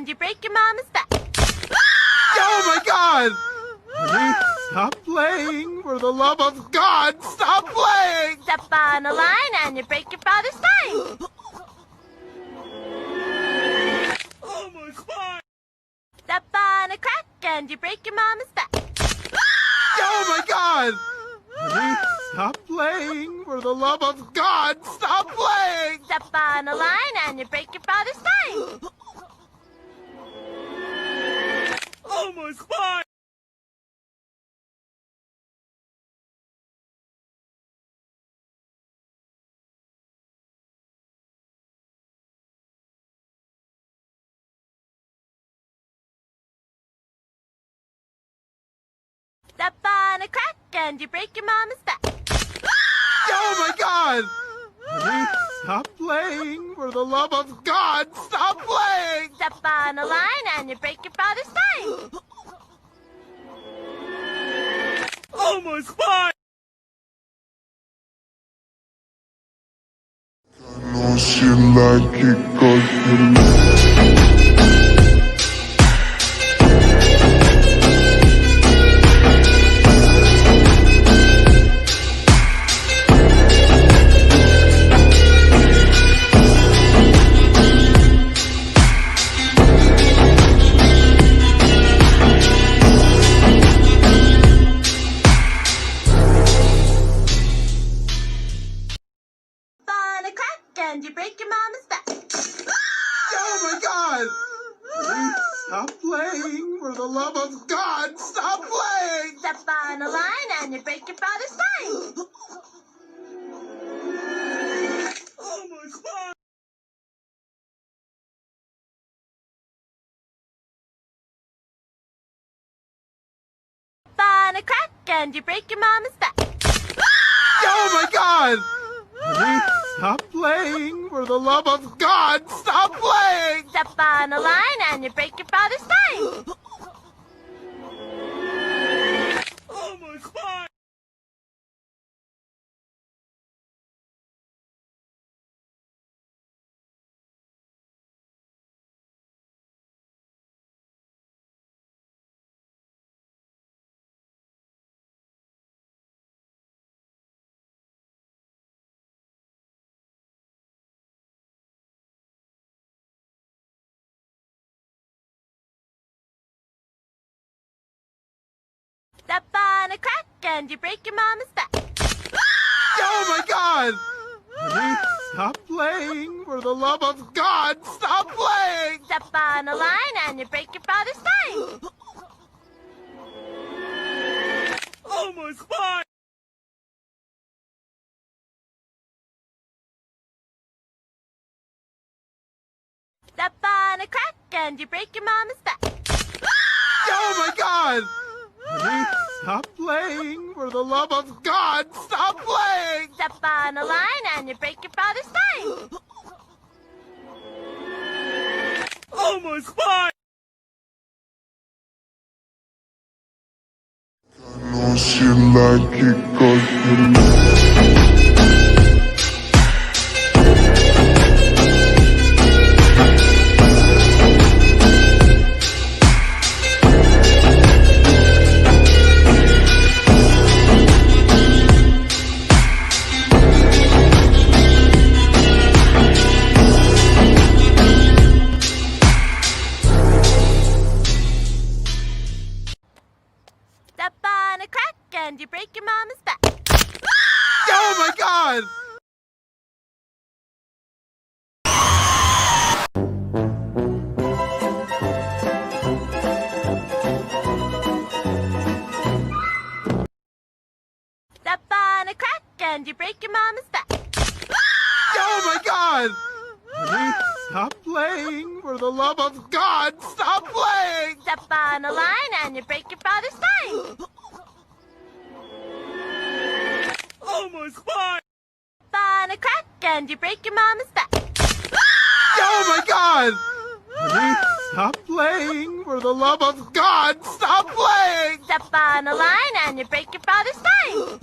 and you break your mama's back. Oh my God! Honey, stop playing! For the love of God, stop playing! Step on a line and you break your father's spine. Oh my spine! Step on a crack and you break your mama's back. Oh my God! Honey, stop playing! For the love of God, stop playing! Step on a line and you break your father's spine. Oh my spine! Step on a crack and you break your mama's back. Oh my God! Honey, stop playing! For the love of God, stop playing! Step on a line and you break your father's spine. Oh my spine! I know she like it 'cause you On a crack and you break your mama's back. Oh my God! Honey, stop playing! For the love of God, stop playing! Step on a line and you break your father's spine. Oh my spine! On a crack and you break your mama's back. Oh my God! Honey, stop playing! For the love of God, stop playing! Step on a line and you break your father's spine. Oh my spine! Step on a crack and you break your mama's back. Oh my God! Honey, stop playing! For the love of God, stop playing! Step on a line and you break your father's spine. Oh my spine! Step on a crack and you break your mama's back. Oh my God! Honey, stop playing! For the love of God, stop playing! Step on a line and you break your father's spine. Oh my spine! I know she like it 'cause you Step on a crack and you break your mama's back. Oh my God! Step on a crack and you break your mama's back. Oh my God! Honey, stop playing! For the love of God, stop playing! Step on a line and you break your father's spine. Oh my spine! Step on a crack and you break your mama's back. Oh my God! Honey, stop playing! For the love of God, stop playing! Step on a line and you break your father's spine.